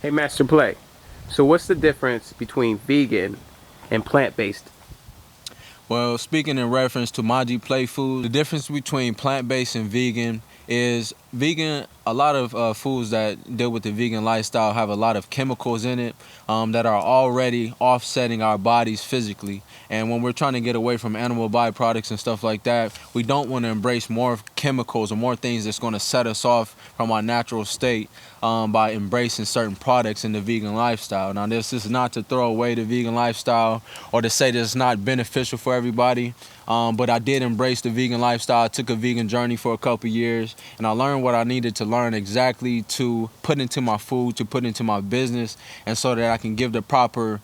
Hey Master Play, so what's the difference between vegan and plant-based? Well, speaking in reference to Maji Play Foods, the difference between plant-based and vegan is a lot of foods that deal with the vegan lifestyle have a lot of chemicals in it that are already offsetting our bodies physically. And when we're trying to get away from animal byproducts and stuff like that, we don't want to embrace more chemicals or more things that's going to set us off from our natural state by embracing certain products in the vegan lifestyle. Now, this is not to throw away the vegan lifestyle or to say that it's not beneficial for everybody, but I did embrace the vegan lifestyle. I took a vegan journey for a couple years, and I learned what I needed to learn exactly to put into my food, to put into my business, and so that I can give the proper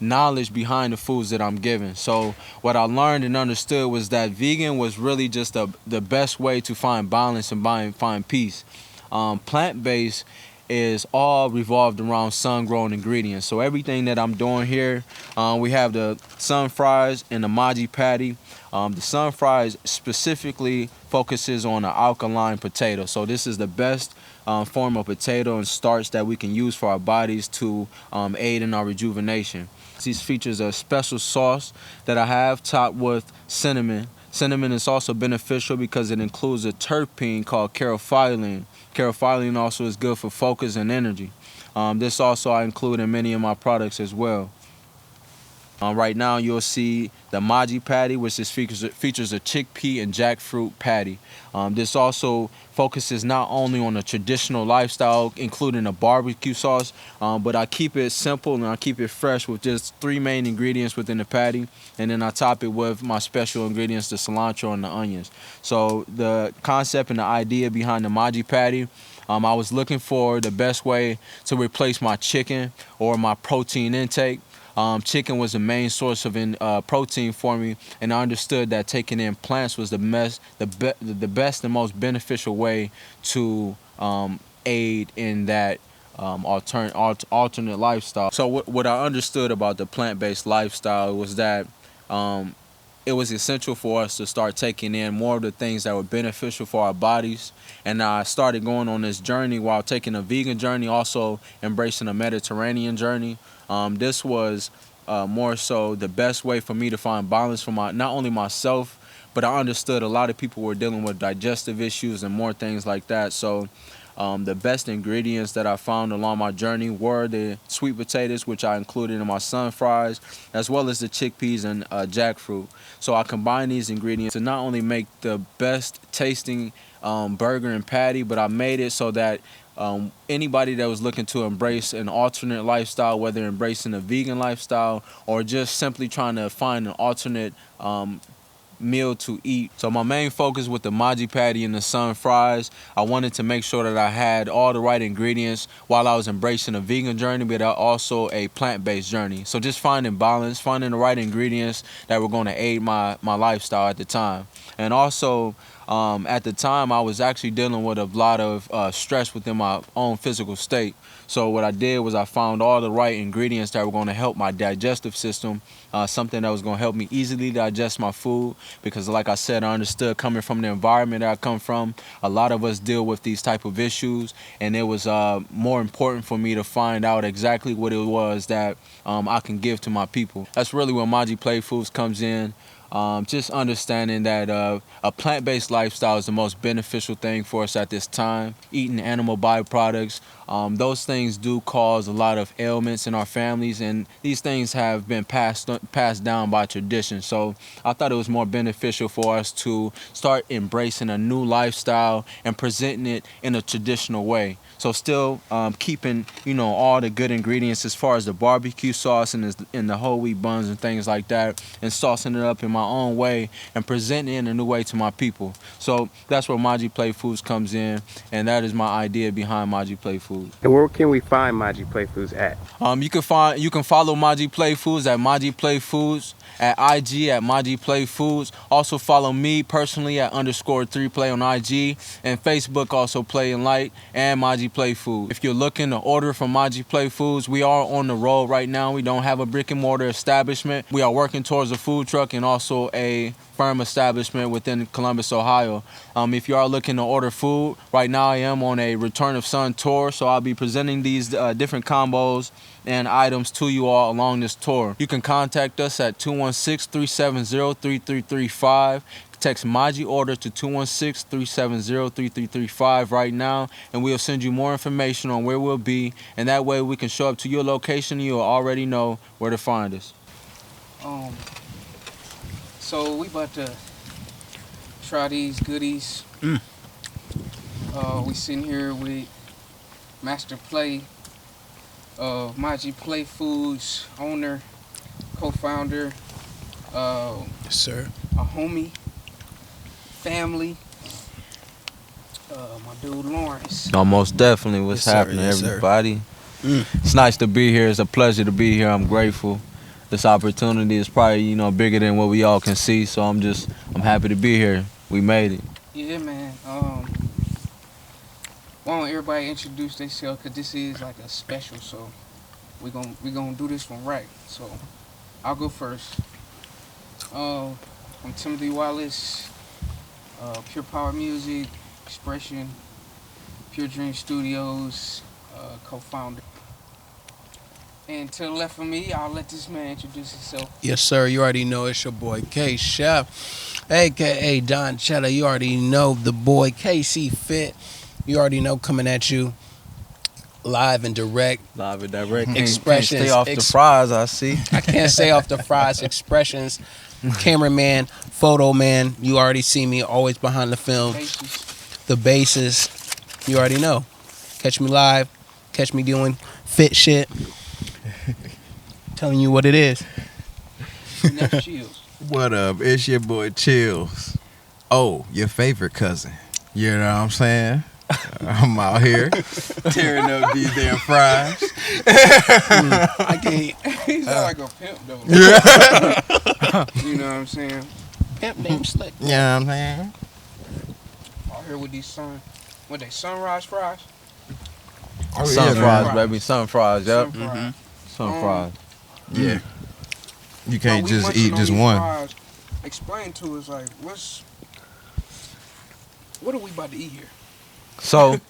knowledge behind the foods that I'm giving. So what I learned and understood was that vegan was really just the best way to find balance and find peace. Plant-based is all revolved around sun-grown ingredients. So everything that I'm doing here, we have the sun fries and the Maji patty. The sun fries specifically focuses on an alkaline potato. So this is the best form of potato and starch that we can use for our bodies to aid in our rejuvenation. This features a special sauce that I have topped with cinnamon. Cinnamon is also beneficial because it includes a terpene called caryophyllene. Caryophyllene also is good for focus and energy. This also I include in many of my products as well. Right now you'll see the Maji patty, which features a chickpea and jackfruit patty. This also focuses not only on a traditional lifestyle, including a barbecue sauce, but I keep it simple and I keep it fresh with just 3 main ingredients within the patty, and then I top it with my special ingredients, the cilantro and the onions. So the concept and the idea behind the Maji patty, I was looking for the best way to replace my chicken or my protein intake. Chicken was the main source of protein for me, and I understood that taking in plants was the best and most beneficial way to aid in that alternate lifestyle. So what I understood about the plant-based lifestyle was that it was essential for us to start taking in more of the things that were beneficial for our bodies. And I started going on this journey while taking a vegan journey, also embracing a Mediterranean journey. This was more so the best way for me to find balance for not only myself, but I understood a lot of people were dealing with digestive issues and more things like that. So the best ingredients that I found along my journey were the sweet potatoes, which I included in my sun fries, as well as the chickpeas and jackfruit. So I combined these ingredients to not only make the best tasting burger and patty, but I made it so that anybody that was looking to embrace an alternate lifestyle, whether embracing a vegan lifestyle or just simply trying to find an alternate meal to eat. So my main focus with the Maji patty and the sun fries, I wanted to make sure that I had all the right ingredients while I was embracing a vegan journey, but also a plant-based journey. So just finding balance, finding the right ingredients that were going to aid my lifestyle at the time. And also at the time I was actually dealing with a lot of stress within my own physical state. So what I did was I found all the right ingredients that were going to help my digestive system, something that was going to help me easily digest my food, because like I said, I understood coming from the environment that I come from, a lot of us deal with these type of issues, and it was more important for me to find out exactly what it was that I can give to my people. That's really where Maji Play Foods comes in. Just understanding that a plant-based lifestyle is the most beneficial thing for us at this time. Eating animal byproducts, those things do cause a lot of ailments in our families, and these things have been passed down by tradition. So I thought it was more beneficial for us to start embracing a new lifestyle and presenting it in a traditional way. So still keeping, all the good ingredients as far as the barbecue sauce and the whole wheat buns and things like that, and saucing it up in my own way and presenting it in a new way to my people. So that's where Maji Play Foods comes in, and that is my idea behind Maji Play Foods. And where can we find Maji Play Foods at? You can follow Maji Play Foods at Maji Play Foods, at IG at Maji Play Foods. Also follow me personally at _3play on IG, and Facebook also Play and Light and Maji Play Foods. If you're looking to order from Maji Play Foods, we are on the road right now. We don't have a brick and mortar establishment. We are working towards a food truck and also also a firm establishment within Columbus, Ohio. If you are looking to order food, right now I am on a Return of Sun tour, so I'll be presenting these different combos and items to you all along this tour. You can contact us at 216-370-3335. Text Maji order to 216-370-3335 right now, and we'll send you more information on where we'll be, and that way we can show up to your location and you'll already know where to find us. So we about to try these goodies. We sitting here with Master Play, Maji Play Foods owner, co-founder, Yes, sir. a homie, family, my dude Lawrence. No, most definitely. What's Yes, sir. happening, Yes, sir. everybody? It's nice to be here. It's a pleasure to be here. I'm grateful. This opportunity is probably, bigger than what we all can see. So I'm happy to be here. We made it. Yeah, man. Why don't everybody introduce themselves? Cause this is like a special, so we gonna do this one right. So I'll go first. I'm Timothy Wallace, Pure Power Music, Xpression, Pure Dream Studios, co-founder. And to the left of me, I'll let this man introduce himself. Yes, sir. You already know it's your boy K Chef, aka Don Cheddar. You already know the boy KC Fit. You already know, coming at you live and direct. Live and direct. Expressions. Stay off the fries, I see. I can't say off the fries. Expressions, cameraman, photo man. You already see me always behind the film. Faces. The bases. You already know. Catch me live. Catch me doing fit shit. Telling you what it is. Next Chills. What up? It's your boy Chills. Oh, your favorite cousin. You know what I'm saying? I'm out here tearing up these damn fries. I can't. He's like a pimp though. Yeah. You know what I'm saying? Pimp name slick. You know what I'm saying? Out here with these sunrise fries? Oh, Sun yeah, fries, man. baby. Sun fries, yep. Sun fries. Sun fries. Yeah. You can't While we just munching eat on just these one. fries, explain to us, like, what are we about to eat here? So, Like,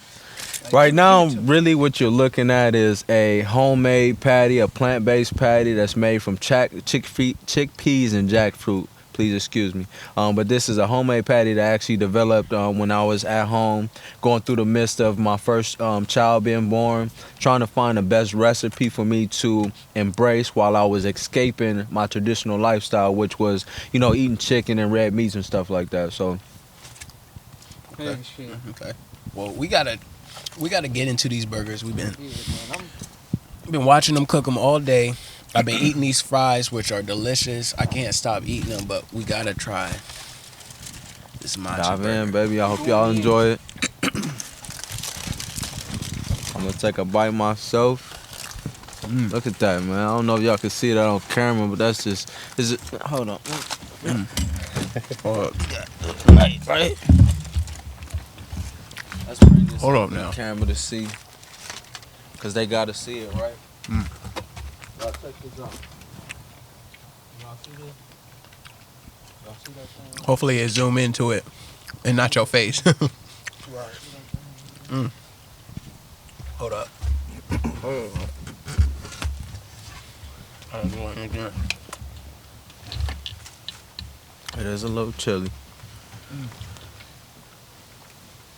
right now, give it to me. really what you're looking at is a homemade patty, a plant-based patty that's made from chickpeas and jackfruit. Please excuse me. But this is a homemade patty that I actually developed when I was at home, going through the midst of my first child being born, trying to find the best recipe for me to embrace while I was escaping my traditional lifestyle, which was, eating chicken and red meats and stuff like that. So, Hey, shit. Okay. Well, we gotta get into these burgers. We've been Yeah, man. watching them cook them all day. I've been eating these fries, which are delicious. I can't stop eating them, but we gotta try this Maji dive burger. in, baby. I hope y'all enjoy it. I'm gonna take a bite myself. Look at that, man. I don't know if y'all can see that on camera, but that's just. Hold on. Right. Let's bring this Hold up up to the now. camera to see, cause they gotta see it, right? Y'all check this out. Y'all see this? Y'all see that thing? Hopefully it zoom into it and not your face. Right. Hold up. I don't want anything. It is a little chilly,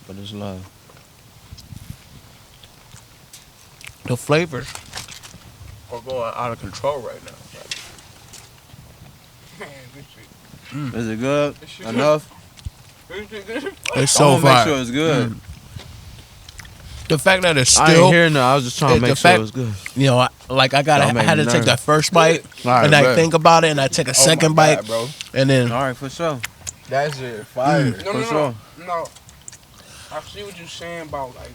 but it's love. The flavors are going out of control right now. Man, this shit. Is it good? This shit Enough? This shit good. It's I so wanna make fire. sure it's good. The fact that it's I ain't still, hearing no. I was just trying to the make sure fact- it was good. I Y'all make had to me take that nervous. first bite, Alright, and I bet. think about it, and I take a second bite, bro. and then All right, for sure. That shit fire. No, For no, sure. no. I see what you're saying about, like,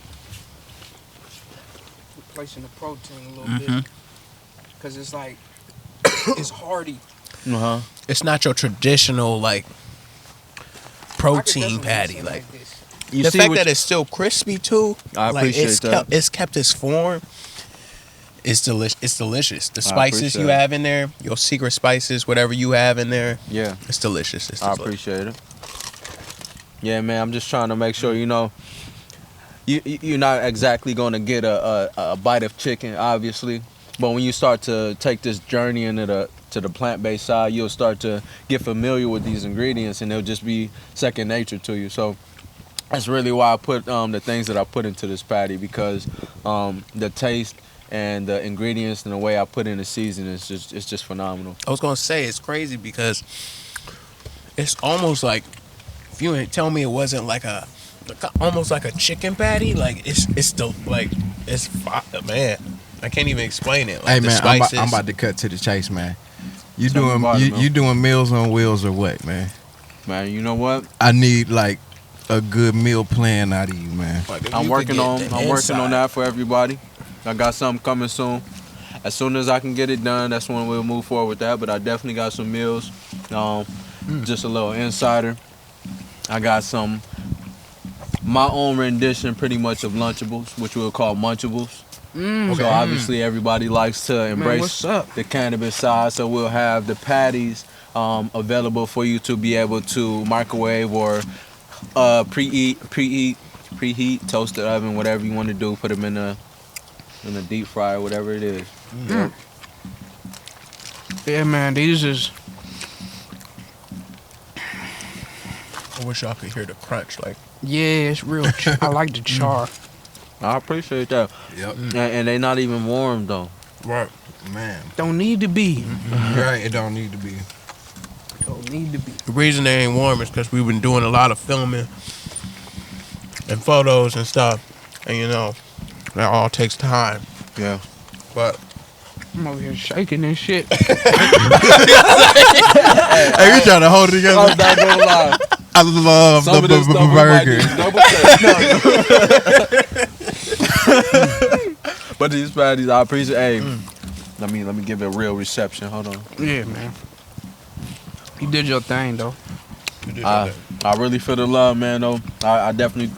replacing the protein a little bit. Because it's like, it's hearty. it's not your traditional like I could protein definitely eat patty. something Like this. You the see fact what that it's still crispy too. I like appreciate that. It's kept its form, It's delicious. It's delicious. The I spices appreciate you it. have in there, your secret spices, whatever you have in there, Yeah, it's delicious. It's I delicious. appreciate it. Yeah, man, I'm just trying to make sure, you're not exactly going to get a bite of chicken, obviously. But when you start to take this journey into the plant-based side, you'll start to get familiar with these ingredients, and they'll just be second nature to you. So that's really why I put the things that I put into this patty, because the taste and the ingredients and the way I put in the seasoning is just phenomenal. I was gonna say it's crazy because it's almost like if you didn't tell me it wasn't like almost like a chicken patty, like it's still like man. I can't even explain it. Like Hey the man, spices. I'm about to cut to the chase, man. You Tell me doing about it, man. you doing Meals on Wheels or what, man? Man, you know what? I need like a good meal plan out of you, man. Like, if I'm you could working get on the I'm working on inside. that for everybody. I got something coming soon. As soon as I can get it done, that's when we'll move forward with that. But I definitely got some meals. Just a little insider. I got my own rendition pretty much of Lunchables, which we'll call Munchables. So obviously everybody likes to embrace what's up? the cannabis side. So we'll have the patties available for you to be able to microwave or preheat, toaster oven, whatever you want to do. Put them in a deep fryer, whatever it is. Yeah, man, these is I wish y'all could hear the crunch. Like it's real. I like the char. I appreciate that. Yep. And they not even warm though. right. Man. Don't need to be. Right, it don't need to be. Don't need to be. The reason they ain't warm is because we've been doing a lot of filming and photos and stuff, and that all takes time. Yeah. But I'm over here shaking and shit. Hey, we trying to hold it together. I'm not gonna lie. I love Some of this the stuff we might need burger. to double check. But these patties, I appreciate. Hey, let me give it a real reception. Hold on. Yeah, man. You did your thing though. I really feel the love, man. Though I definitely,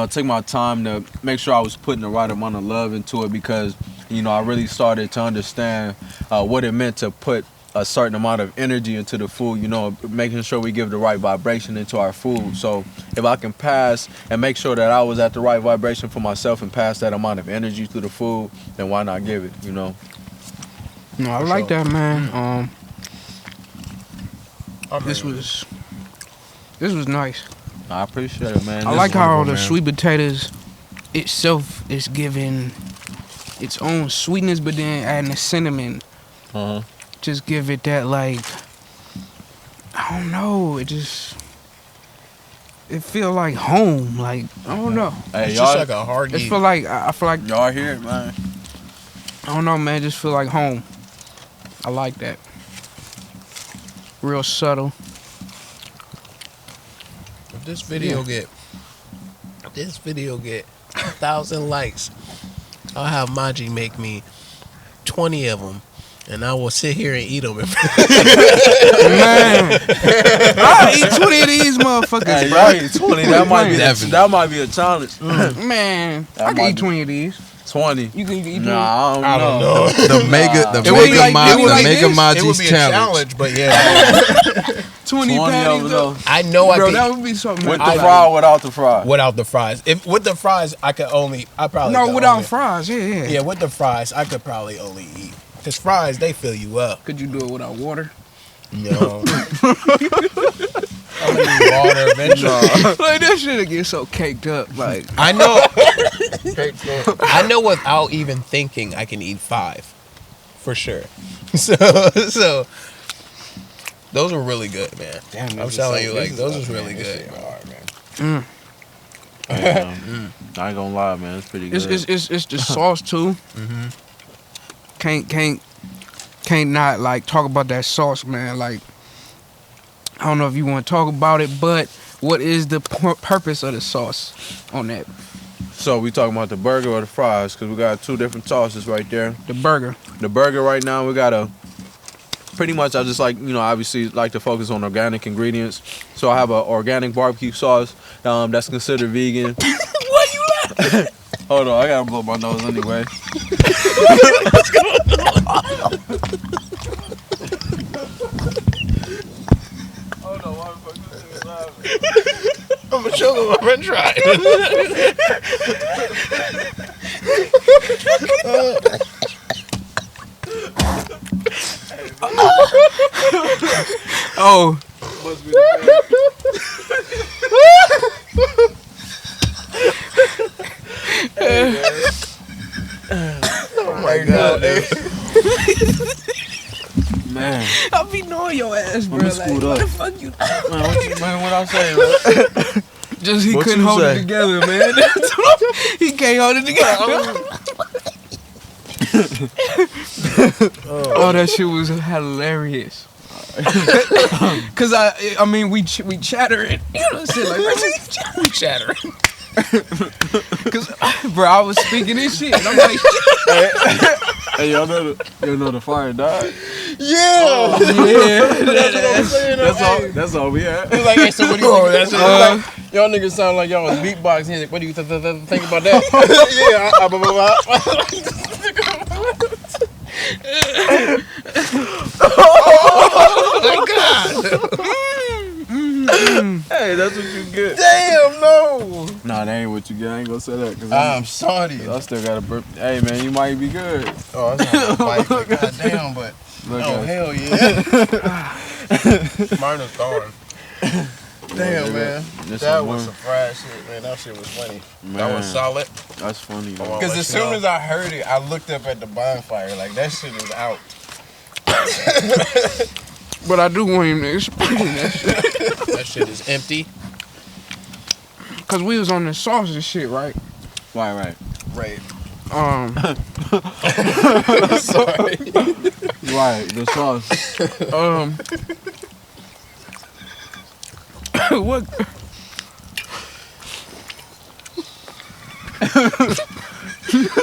took my time to make sure I was putting the right amount of love into it, because I really started to understand what it meant to put a certain amount of energy into the food. Making sure we give the right vibration into our food. So if I can pass and make sure that I was at the right vibration for myself and pass that amount of energy through the food, then why not give it? No, I like that, man. This was nice. I appreciate it, man. I This like is how wonderful, the man. sweet potatoes itself is giving its own sweetness, but then adding the cinnamon, Uh-huh. just give it that, like, I don't know, it feel like home, like, I don't know. Hey, it's y'all, just like a hard It feel like, I feel like, y'all hear it, man. I don't know, man, just feel like home. I like that. Real subtle. If this video get 1,000 likes, I'll have Maji make me 20 of them, and I will sit here and eat them. Man, I'll eat 20 of these motherfuckers, Hey, bro. y'all eat 20. That might be Definitely. that might be a challenge. Man, That I can might eat be- 20 of these. 20. You can eat 20. Nah, I don't know. The mega It would be like- it would be like Mega It would Maji's be a challenge. challenge, but yeah, 20 20 patties, of though. them. I know Bro, I that could would be something. With I the like. fry or without the fry? without the fries. If with the fries, I probably No, could without only- fries, yeah. Yeah, with the fries, I could probably only eat, because fries, they fill you up. Could you do it without water? No. I'm gonna need water eventually. Like, that shit get so caked up. Like, I know. I know without even thinking, I can eat 5, for sure. So those were really good, man. Damn, I'm telling you, like, those was really good. I ain't gonna lie, man. It's pretty good. it's the sauce too. Can't not like talk about that sauce, man. Like, I don't know if you want to talk about it, but what is the purpose of the sauce on that? So we talking about the burger or the fries? Because we got 2 different sauces right there. The burger. The burger right now, we got pretty much, I just like, obviously like to focus on organic ingredients. So I have an organic barbecue sauce that's considered vegan. Why you laughing? Hold on, I gotta blow my nose anyway. Hold on, why the fuck this nigga laughing? I'm gonna show them I'm gonna try. Oh, Must be the Oh my god, man. I be knowing your ass, bro. Let me scoot up. What the fuck you? Man, what I say, man? Just he What couldn't you hold say? it together, man. He can't hold it together. Oh, that shit was hilarious. Cause I mean, we chattering, you know, shit like we chattering. Cause, bro, I was speaking this shit, and I'm like, Hey, y'all know the fire died? Yeah. That's all we had. He's like, hey, so what do you think? Like, y'all niggas sound like y'all was beatboxing. He's like, what do you think about that? Hey, that's what you get. Damn, no. Nah, that ain't what you get. I ain't gonna say that. Cause I'm sorry. I still got a burp. Hey, man, you might be good. Oh, that's not a fight. God damn, but Look oh at hell yeah. Mine is gone. Damn, man. That was some fried shit, man. That shit was funny. That was solid. That's funny, man. Because as soon as I heard it, I looked up at the bonfire. Like, that shit is out. but I do want him to explain that shit. That shit is empty. Cause we was on the sauce and shit, right? Right. Right. Sorry. Right, the sauce. What?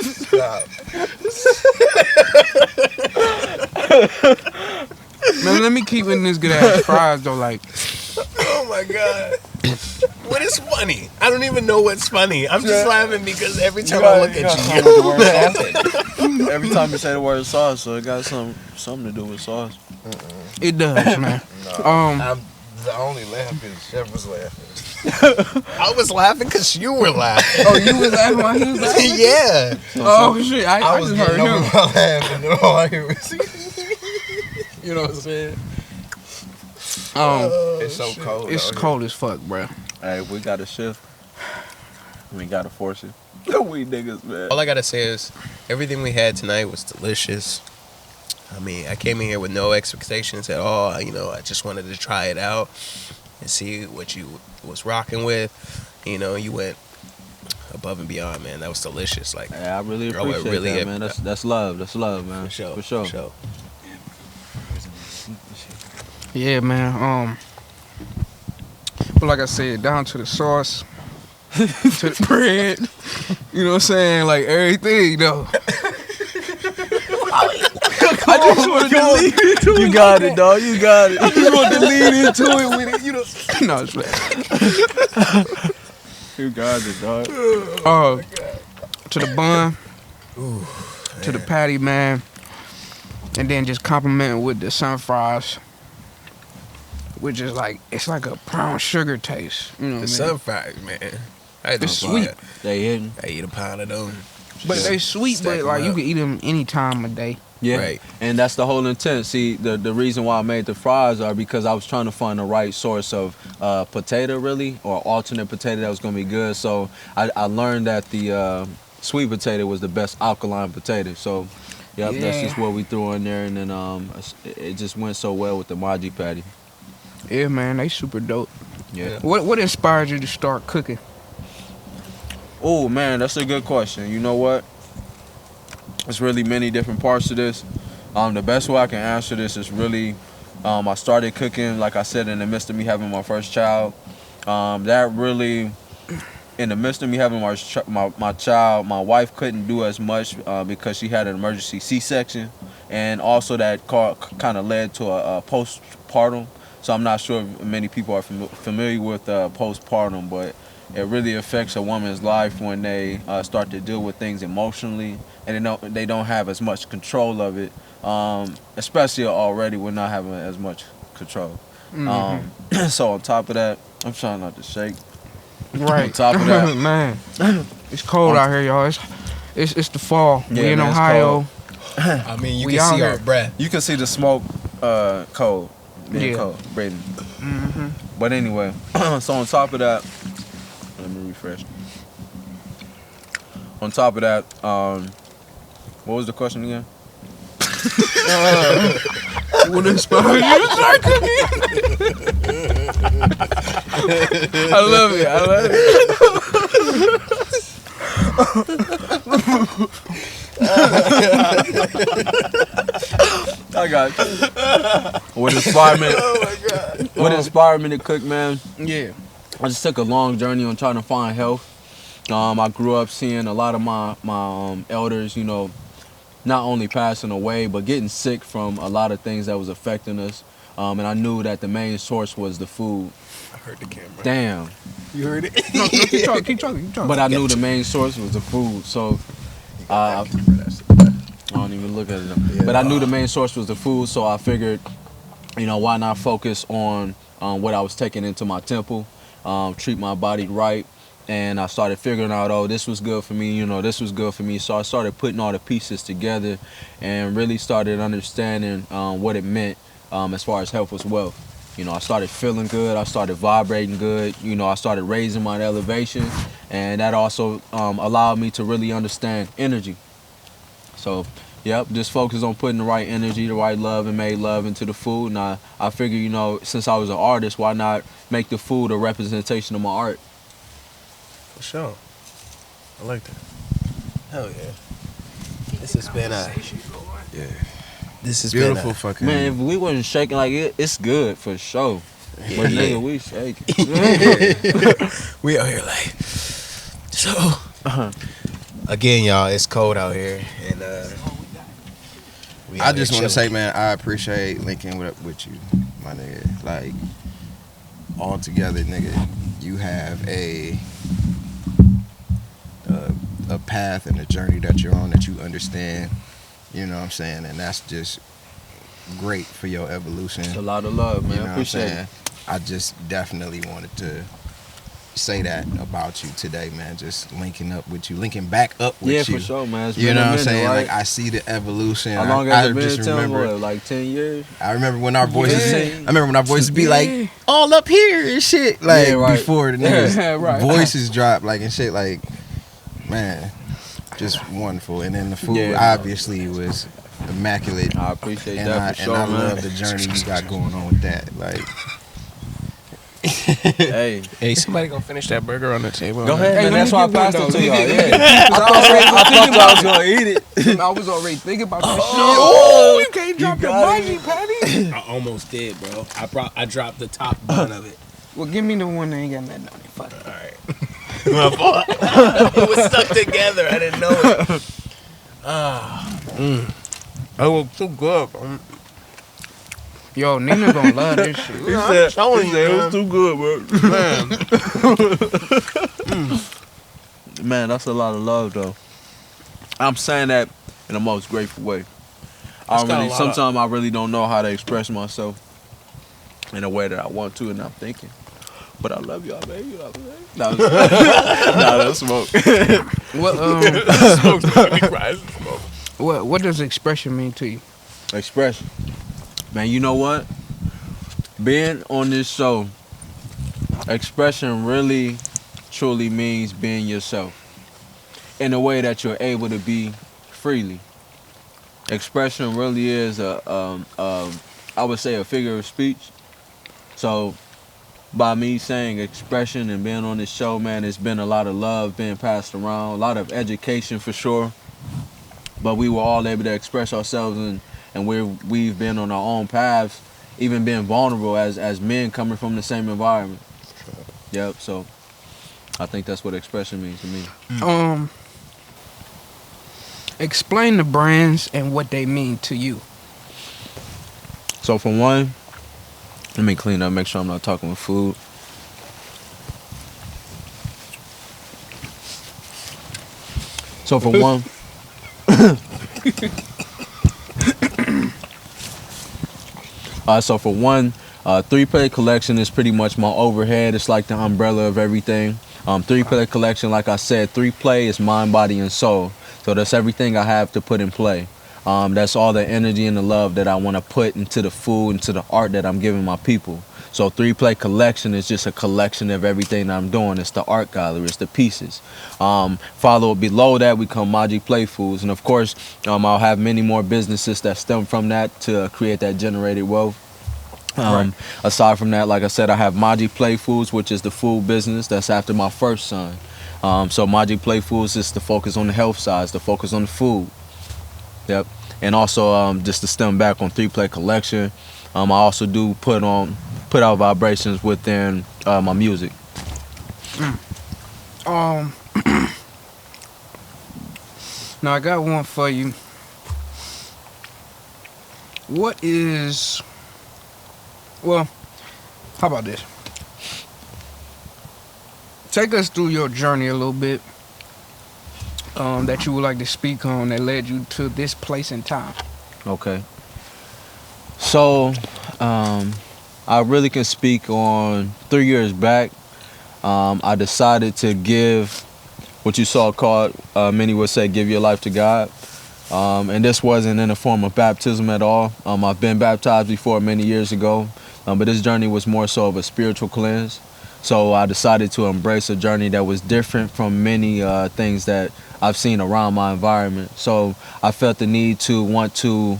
Stop. Man, let me keep in this good ass fries though, like. Oh my god. What is funny? I don't even know what's funny. I'm just laughing because every time I look at you, you're laughing. Every time you say the word sauce, so it got something to do with sauce. It does, man. I'm the only laugh is Chef was laughing. I was laughing because you were laughing. Oh, you was laughing while he was laughing? Yeah. Oh shit, I was just heard getting over him. my laugh and then all I hear was you know what I'm saying? It's so cold. It's cold as fuck, bro. Hey, we got to shift. We gotta force it. We niggas, man. All I gotta say is everything we had tonight was delicious. I mean, I came in here with no expectations at all. You know, I just wanted to try it out and see what you was rocking with. You know, you went above and beyond, man. That was delicious. Like, Hey, I really Girl, it appreciate really that, hit- man. That's love. That's love, man. for sure. For sure. For sure. Yeah, man. But like I said, down to the sauce, to the bread. You know what I'm saying? Like everything, though. I just wanted to lead into it. You got it, dog. You got it. I just wanted to lead into it with it. You know. No, it's bad. You got it, dog. To the bun, to the patty, man, and then just compliment it with the sun fries, which is like it's like a brown sugar taste. You know what The I mean? sun fries, man. I had It's to sweet. They hidden. I eat a pound of them. But they sweet, Stack but 'em like you up. can eat them any time of day. Yeah, Right. And that's the whole intent. See, the reason why I made the fries are because I was trying to find the right source of potato, really, or alternate potato that was gonna be good. So I learned that the sweet potato was the best alkaline potato. So, yep, that's Yeah. just what we threw in there, and then it just went so well with the Maji patty. Yeah, man, they super dope. Yeah. What inspired you to start cooking? Oh man, that's a good question. You know what? There's really many different parts to this. The best way I can answer this is really, I started cooking, like I said, in the midst of me having my first child. That really, in the midst of me having my child, my wife couldn't do as much because she had an emergency C-section, and also that kind of led to a postpartum. So I'm not sure if many people are familiar with postpartum, but it really affects a woman's life when they start to deal with things emotionally, and they don't have as much control of it. Especially already we're not having as much control. So on top of that, I'm trying not to shake. Right. On top of that, man, it's cold out here, y'all. It's the fall. Yeah, We in man, it's Ohio. I mean, you We can out see our here. breath. you can see the smoke, cold, being Yeah. cold, breathing. But anyway, so on top of that, let me refresh. On top of that, what was the question again? What inspired you to start cooking? I love it. I got you. What inspired me? What inspired me to cook, man? Yeah. I just took a long journey on trying to find health. I grew up seeing a lot of my elders, you know, not only passing away, but getting sick from a lot of things that was affecting us. And I knew that the main source was the food. I heard the camera. Damn. You heard it? No, keep talking. But I knew the main source was the food. So I don't even look at it. Yeah. But I knew the main source was the food. So I figured, you know, why not focus on what I was taking into my temple, treat my body right. And I started figuring out, oh, this was good for me, you know, this was good for me. So I started putting all the pieces together and really started understanding what it meant as far as health was wealth. You know, I started feeling good, I started vibrating good, you know, I started raising my elevation, and that also allowed me to really understand energy. So, yep, just focus on putting the right energy, the right love, and made love into the food. And I figured, you know, since I was an artist, why not make the food a representation of my art? For sure. I like that. Hell yeah. This has been Yeah. This has Beautiful been fucking. Man, if we wasn't shaking like it, it's good for sure. But nigga, we shaking. we out here like so. Again, y'all, it's cold out here, and we I out just here want to say, chilling. man, I appreciate linking with you, my nigga. Like, all together, nigga, you have a path and a journey that you're on that you understand. You know what I'm saying? And that's just great for your evolution. It's a lot of love, man. You know what I'm Appreciate saying? it. I just definitely wanted to say that about you today, man. Just linking back up with Yeah, you. for sure, man. It's You been know a what I'm minute, saying? right? Like, I see the evolution. How long I has it been? just Tell me, remember. what, like 10 years? I remember when our voices. Yeah. I remember when our voices be like all up here and shit. Like Yeah, right. before the niggas Right. voices drop, like and shit. Like, man, just wonderful. And then the food Yeah. obviously was immaculate. I appreciate And that for sure, I man. love the journey you got going on with that. Like, Hey, Hey, somebody gonna finish that burger on the table? go ahead, Hey, man. let That's me why I get one, passed it though. to y'all. Let me Yeah. get- I thought y'all was gonna eat it. I was already thinking about that shit. Oh, You can't drop the got Maji patty. I almost did, bro. I dropped the top bun of it. Well, give me the one that ain't got nothing on it. Fuck it. All right. My fault. It was stuck together. I didn't know it. It was too good. Yo, Nina gonna love this shit. I'm showing you, man. too good, bro. Man, that's a lot of love, though. I'm saying that in the most grateful way. Sometimes I really don't know how to express myself in a way that I want to, and I'm thinking. But I love y'all, baby. You know what I'm saying? Nah, that's smoke. What does expression mean to you? Expression. Man, you know what? Being on this show, expression really, truly means being yourself in a way that you're able to be freely. Expression really is I would say a figure of speech. So by me saying expression and being on this show, man, it's been a lot of love being passed around, a lot of education for sure. But we were all able to express ourselves, and we've been on our own paths, even being vulnerable as men coming from the same environment. Yep, so I think that's what expression means to me. Explain the brands and what they mean to you. So for one, let me clean up, make sure I'm not talking with food. So for one, so for one, 3-play collection is pretty much my overhead. It's like the umbrella of everything. 3-play collection, like I said, 3-play is mind, body, and soul. So that's everything I have to put in play. That's all the energy and the love that I want to put into the food, into the art that I'm giving my people. So 3-play collection is just a collection of everything that I'm doing. It's the art gallery, it's the pieces. Follow below that, we come Maji Play Foods. And of course, I'll have many more businesses that stem from that to create that generated wealth. Aside from that, like I said, I have Maji Play Foods, which is the food business. That's after my first son. So Maji Play Foods is the focus on the health side, the focus on the food. Yep. And also just to stem back on 3-play collection, I also do put out vibrations within my music. Now I got one for you. Well, how about this? Take us through your journey a little bit that you would like to speak on that led you to this place and time. Okay. So, I really can speak on 3 years back. I decided to give what you saw called, many would say, give your life to God. And this wasn't in the form of baptism at all. I've been baptized before many years ago, but this journey was more so of a spiritual cleanse. So I decided to embrace a journey that was different from many things that I've seen around my environment. So I felt the need to want to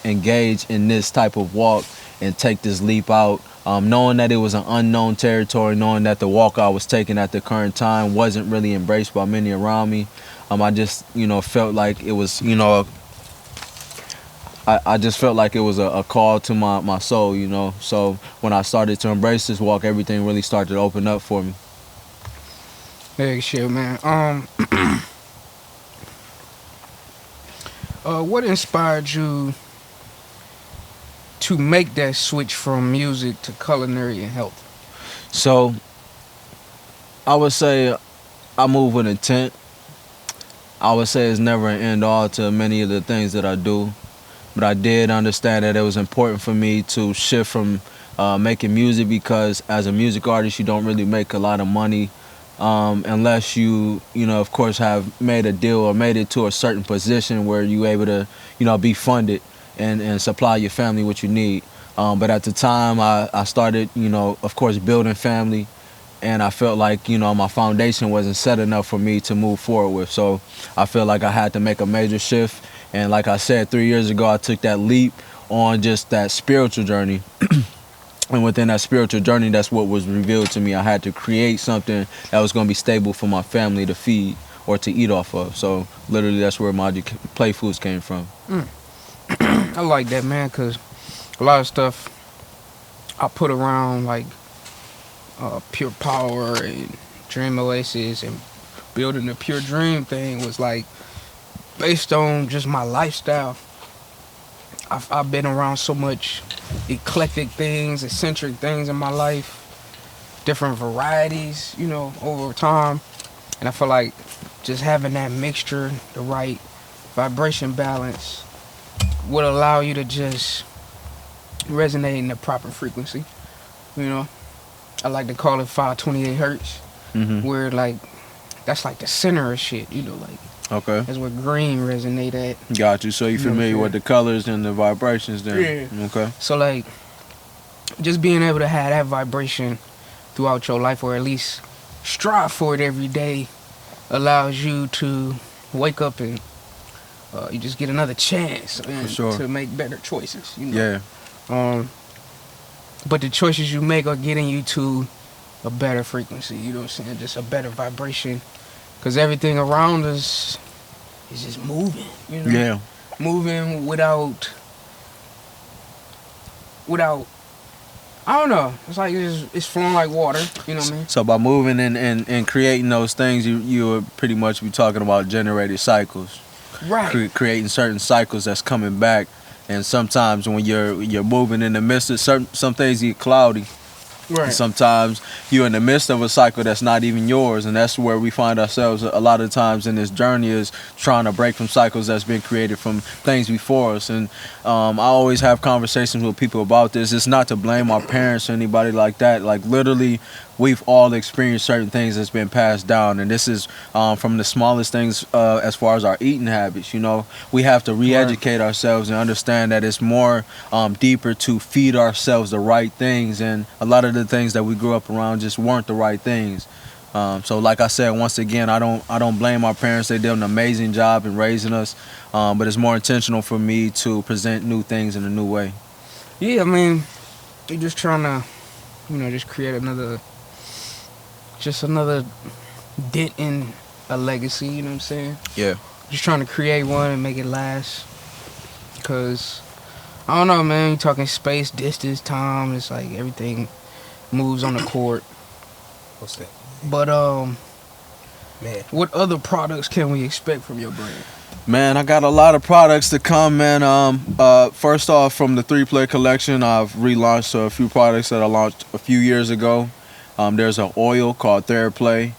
engage in this type of walk and take this leap out, knowing that it was an unknown territory, knowing that the walk I was taking at the current time wasn't really embraced by many around me. I just, felt like it was, I just felt like it was a call to my soul, So when I started to embrace this walk, everything really started to open up for me. Hey, shit, man. What inspired you to make that switch from music to culinary and health? So I would say I move with intent. I would say it's never an end all to many of the things that I do. But I did understand that it was important for me to shift from making music, because as a music artist, you don't really make a lot of money unless you, of course, have made a deal or made it to a certain position where you're able to, be funded and supply your family what you need. But at the time, I started, of course, building family. And I felt like, my foundation wasn't set enough for me to move forward with. So I felt like I had to make a major shift. And like I said, 3 years ago, I took that leap on just that spiritual journey. And within that spiritual journey, that's what was revealed to me. I had to create something that was going to be stable for my family to feed or to eat off of. So literally, that's where Maji Play Foods came from. I like that, man, because a lot of stuff I put around, like Pure Power and Dream Oasis and building the Pure Dream thing, was like based on just my lifestyle. I've been around so much eclectic things, eccentric things in my life, different varieties, over time. And I feel like just having that mixture, the right vibration balance, would allow you to just resonate in the proper frequency. I like to call it 528 hertz, where that's like the center of shit, Okay. That's where green resonate at. Got you. So you're familiar with the colors and the vibrations then? Yeah. Okay. So just being able to have that vibration throughout your life, or at least strive for it every day, allows you to wake up and you just get another chance to make better choices. Yeah. But the choices you make are getting you to a better frequency. You know what I'm saying? Just a better vibration. Because everything around us is just moving, Yeah. Moving without, I don't know. It's like it's flowing like water, you know what I mean? So by moving and creating those things, you would pretty much be talking about generated cycles. Right. Creating certain cycles that's coming back. And sometimes when you're moving in the midst of some things get cloudy. Right. And sometimes you're in the midst of a cycle that's not even yours, and that's where we find ourselves a lot of times in this journey, is trying to break from cycles that's been created from things before us. And I always have conversations with people about this. It's not to blame our parents or anybody like that. Like, literally, we've all experienced certain things that's been passed down, and this is from the smallest things as far as our eating habits. You know, we have to re-educate ourselves and understand that it's more deeper to feed ourselves the right things, and a lot of the things that we grew up around just weren't the right things. So like I said, once again, I don't blame our parents. They did an amazing job in raising us, but it's more intentional for me to present new things in a new way. Yeah, I mean, you're just trying to, just create another dent in a legacy, you know what I'm saying? Yeah. Just trying to create one and make it last. Because, I don't know, man, you're talking space, distance, time, it's like everything moves on the court. What's that? But, Man. what other products can we expect from your brand? Man, I got a lot of products to come, man. First off, from the 3-play collection, I've relaunched a few products that I launched a few years ago. There's an oil called TheraPlay,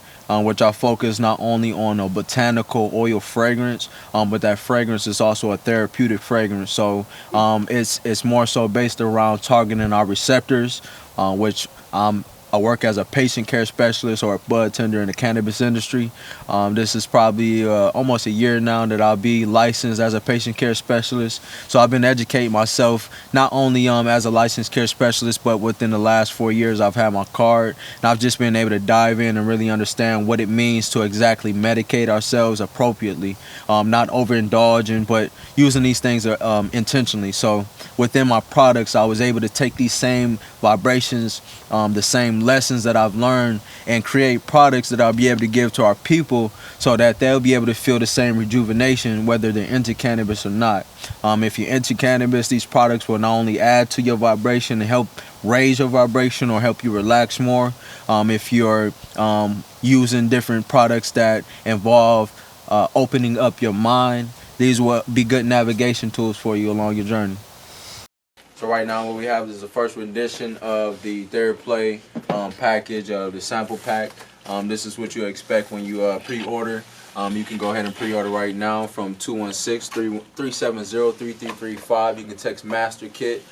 which I focus not only on a botanical oil fragrance, but that fragrance is also a therapeutic fragrance. So it's more so based around targeting our receptors, which I work as a patient care specialist or a bud tender in the cannabis industry. This is probably almost a year now that I'll be licensed as a patient care specialist. So I've been educating myself not only as a licensed care specialist, but within the last 4 years I've had my card, and I've just been able to dive in and really understand what it means to exactly medicate ourselves appropriately, not overindulging, but using these things intentionally. So within my products, I was able to take these same vibrations, the same lessons that I've learned, and create products that I'll be able to give to our people so that they'll be able to feel the same rejuvenation whether they're into cannabis or not. If you're into cannabis, these products will not only add to your vibration and help raise your vibration or help you relax more. If you're using different products that involve opening up your mind, these will be good navigation tools for you along your journey. So right now what we have is the first rendition of the TheraPlay package, the sample pack. This is what you expect when you pre-order. You can go ahead and pre-order right now from 216-370-3335. You can text Master Kit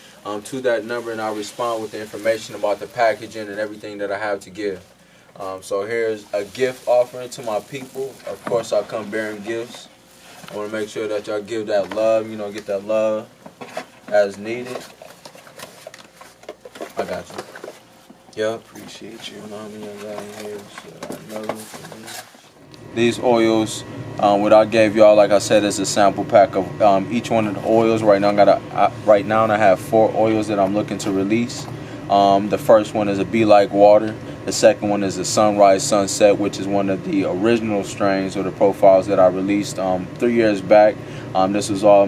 to that number, and I'll respond with the information about the packaging and everything that I have to give. So here's a gift offering to my people. Of course, I come bearing gifts. I want to make sure that y'all give that love, get that love as needed. I got you. Yep. Appreciate you. These oils, what I gave y'all, like I said, is a sample pack of each one of the oils. Right now, I have 4 oils that I'm looking to release. The first one is a Be Like Water. The second one is the Sunrise Sunset, which is one of the original strains or the profiles that I released 3 years back. This was all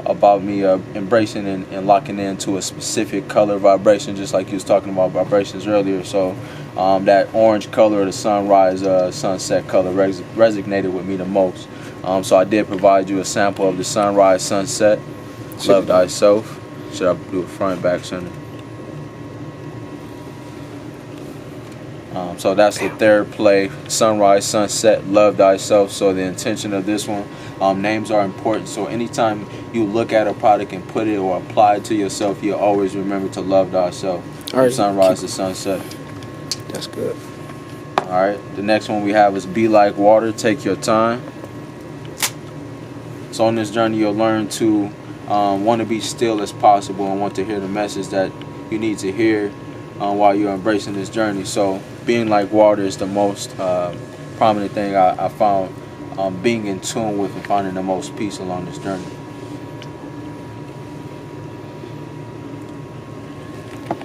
about me embracing and locking into a specific color vibration, just like you was talking about vibrations earlier. So that orange color, or the sunrise sunset color, resonated with me the most. So I did provide you a sample of the Sunrise Sunset. Love Thyself. Should I do it front and back center? So that's the TheraPlay Sunrise Sunset Love Thyself. So the intention of this one, names are important. So anytime you look at a product and put it or apply it to yourself, you always remember to love thyself. From sunrise to sunset. That's good. All right. The next one we have is Be Like Water. Take your time. So on this journey, you'll learn to want to be still as possible and want to hear the message that you need to hear while you're embracing this journey. So being like water is the most prominent thing I found being in tune with and finding the most peace along this journey.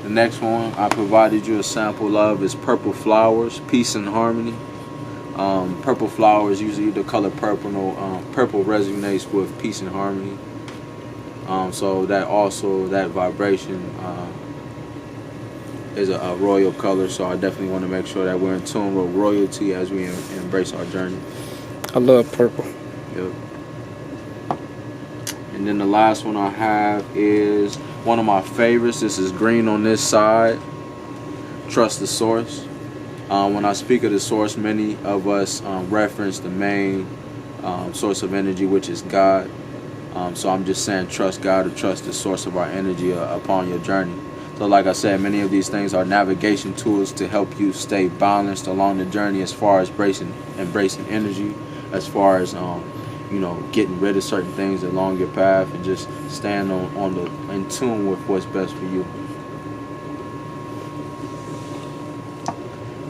The next one I provided you a sample of is Purple Flowers, Peace and Harmony. Purple flowers, usually the color purple. Purple resonates with peace and harmony. So that vibration is a royal color. So I definitely want to make sure that we're in tune with royalty as we embrace our journey. I love purple. Yep. And then the last one I have is one of my favorites. This is green on this side. trust the source. When I speak of the source, many of us reference the main source of energy, which is God. So I'm just saying trust God or trust the source of our energy upon your journey. So like I said, many of these things are navigation tools to help you stay balanced along the journey as far as embracing energy, as far as getting rid of certain things along your path and just staying in tune with what's best for you.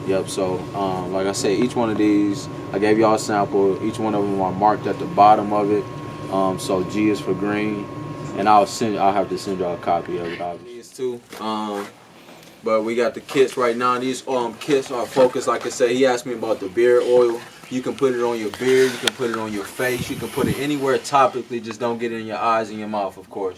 Yep, so like I said, each one of these, I gave y'all a sample. Each one of them are marked at the bottom of it. So G is for green, and I'll have to send y'all a copy of it, obviously. These two. But we got the kits right now. These kits are focused, like I said, he asked me about the beard oil. You can put it on your beard, you can put it on your face, you can put it anywhere topically, just don't get it in your eyes and your mouth, of course.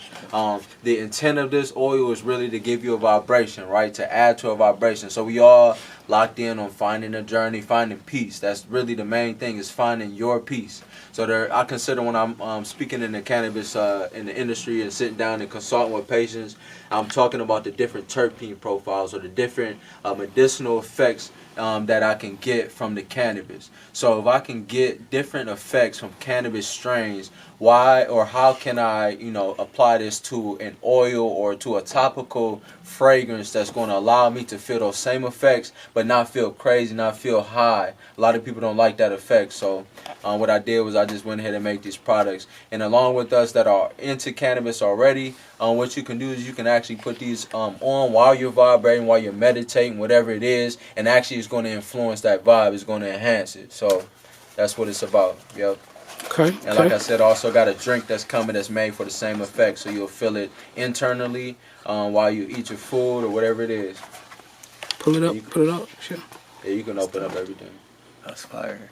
The intent of this oil is really to give you a vibration, right? To add to a vibration. So we all locked in on finding a journey, finding peace. That's really the main thing, is finding your peace. So I consider when I'm speaking in the cannabis in the industry and sitting down and consulting with patients, I'm talking about the different terpene profiles or the different medicinal effects that I can get from the cannabis. So if I can get different effects from cannabis strains, why or how can I, apply this to an oil or to a topical fragrance that's going to allow me to feel those same effects but not feel crazy, not feel high. A lot of people don't like that effect. So what I did was I just went ahead and make these products. And along with us that are into cannabis already, what you can do is you can actually put these on while you're vibrating, while you're meditating, whatever it is, and actually it's going to influence that vibe. It's going to enhance it. So that's what it's about. Yep. Okay. And like I said, I also got a drink that's coming that's made for the same effect. So you'll feel it internally while you eat your food or whatever it is. Pull it up. Put it up. Sure. Yeah, you can open up everything. That's fire.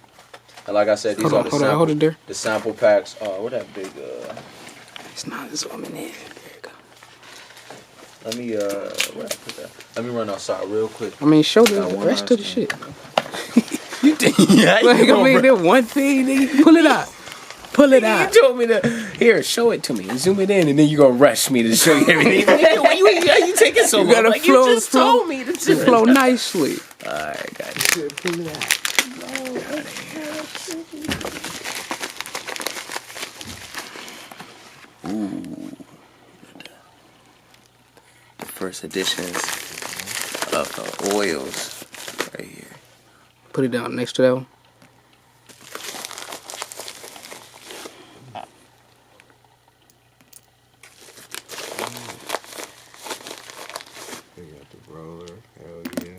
And like I said, these are hold it there. the sample packs. What that big? It's not this one in there. There you go. Let me where I put that? Let me run outside real quick. I mean, show the Got one rest of the last shit. You think? Yeah, Like, that one thing, nigga, pull it out. Pull it out. You told me to here, show it to me, and zoom it in, and then you gonna rush me to show you everything. Why you taking so long? You gotta like, flow, you just told me to do flow nicely. All right, got it. Pull it out. Ooh, the first editions of the oils right here. Put it down next to that one. We got the roller. Hell yeah.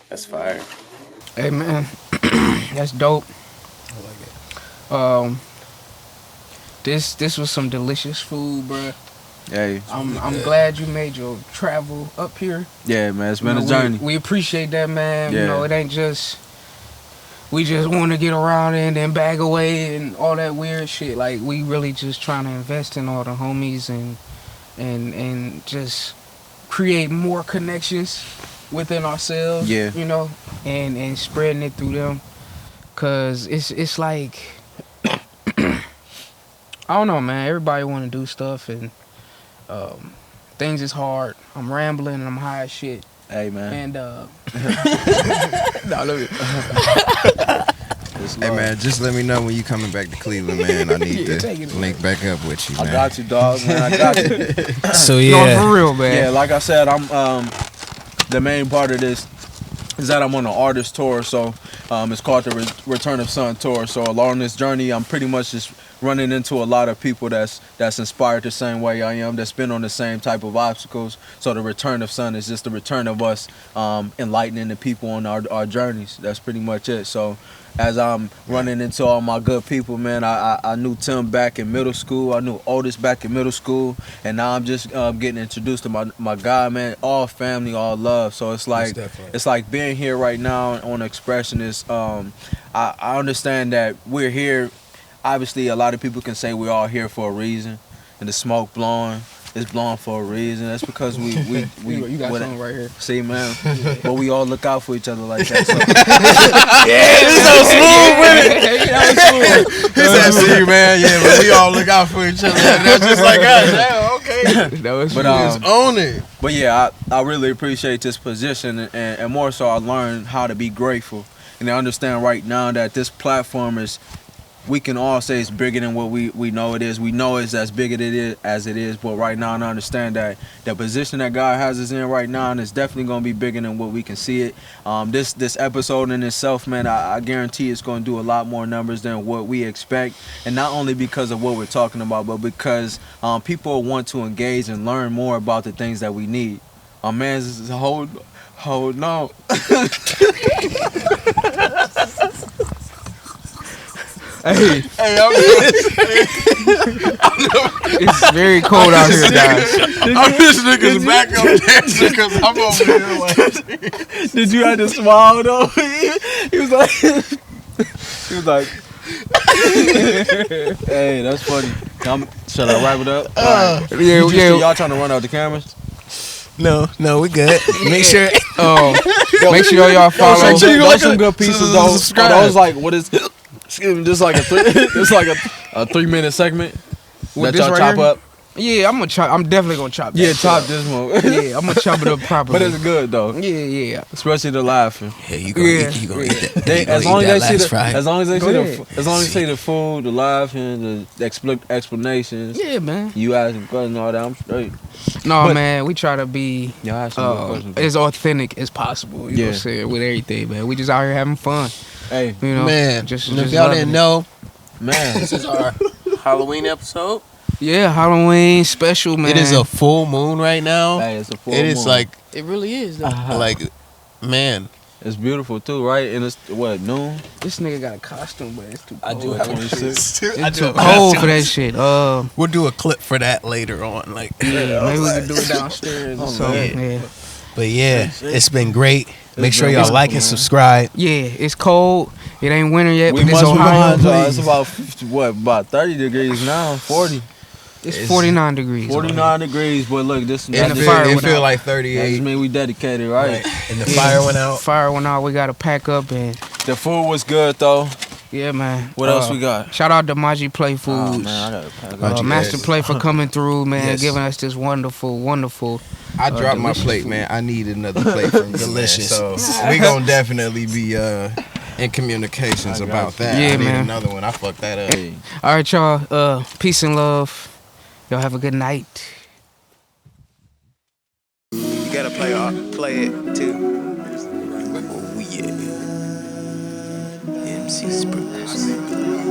That's fire. Hey man, that's dope. I like it. This was some delicious food, bruh. Hey. I'm glad you made your travel up here. Yeah, man, it's been a journey. We appreciate that, man. Yeah. It ain't just we just want to get around and then bag away and all that weird shit. Like, we really just trying to invest in all the homies and just create more connections within ourselves. Yeah. And spreading it through them. Cause it's like I don't know, man. Everybody want to do stuff and things is hard. I'm rambling and I'm high as shit. Hey, man. And No, hey man, just let me know when you coming back to Cleveland, man. I need to link back up with you, man. I got you, dog, man. I got you. So no, for real, man. Yeah, like I said, I'm the main part of this is that I'm on an artist tour, so it's called the Return of Sun tour. So along this journey, I'm pretty much just running into a lot of people that's inspired the same way I am, that's been on the same type of obstacles. So the Return of Sun is just the return of us enlightening the people on our journeys. That's pretty much it. So as I'm running into all my good people, man, I knew Tim back in middle school. I knew Otis back in middle school. And now I'm just getting introduced to my guy, man. All family, all love. So it's like being here right now on Xpression is, I understand that we're here. Obviously, a lot of people can say we're all here for a reason. And the smoke blowing, it's blowing for a reason. That's because we you got something right here. See, man. But we all look out for each other like that. So. He said, "See, man, yeah, but we all look out for each other. That's just like us." Yeah, okay. was But, just on it. But yeah, I really appreciate this position, and more so I learned how to be grateful and I understand right now that this platform is, we can all say it's bigger than what we know it is. We know it's as big as it is, but right now I understand that the position that God has us in right now, and it's definitely going to be bigger than what we can see it. This episode in itself, man, I guarantee it's going to do a lot more numbers than what we expect, and not only because of what we're talking about, but because people want to engage and learn more about the things that we need. Man, this is hold on. Hey, Hey, it's very cold out here, guys. I'm this nigga's back up dancing because I'm over here like. Did you have to smile though? He was like, hey, that's funny. Should I wrap it up? Yeah. Y'all trying to run out the cameras? No, we good. Make sure. Make sure y'all follow. Make sure you like some good pieces though. subscribe. That was like, what is? Excuse me, just like a 3-minute segment that With this y'all right chop here? up. Yeah, I'm definitely gonna chop that. Yeah, shit chop up. this one. Yeah, I'm gonna chop it up properly. But it's good though, yeah. especially the laughing. Yeah, you gonna Yeah. eat that. They, you gonna as long eat as that they see last the, fry. as long as they Go see ahead. the, as long as they see the food, the laughing, the explanations, Yeah, man. you asking questions, all that, I'm straight. No, But- man, we try to be Y'all have some good questions. as authentic as possible. You know what I'm saying? With everything, man. We just out here having fun. Hey, You know, Man, just and if just y'all loving didn't it. know, man, this is our Halloween episode. Yeah, Halloween special, man. It is a full moon right now. hey, it's a full It is moon. like it really is. Like, man, It's beautiful too, right? And it's what, noon? This nigga got a costume, but it's too cold. I do have a It's I do too have a cold costume. for that shit. We'll do a clip for that later on. Like, Maybe we can do it downstairs or something. Yeah. but yeah, it's been great. Make sure been y'all wonderful, like and man. subscribe. Yeah, it's cold. It ain't winter yet, We but it's must Ohio. remind y'all, it's about 30 degrees now, 40. It's 49 degrees. 49 degrees, but look, this And that the just, fire It went feel out. like that just 38. mean we dedicated, right? And the fire went out. Fire went out. We got to pack up and The food was good though. yeah, man. What else we got? Shout out to Maji Play Foods. Oh man, I gotta pack up. Master yes. Play for coming through, man, Yes. giving us this wonderful. I dropped my delicious plate, food. man. I need another plate from you, Delicious. man. So we gonna definitely be in communications I got about you. that. Yeah, I need man. another one. I fucked that up. Hey. All right, y'all. Peace and love. Y'all have a good night. You gotta play it too. Oh yeah. MC Spurs.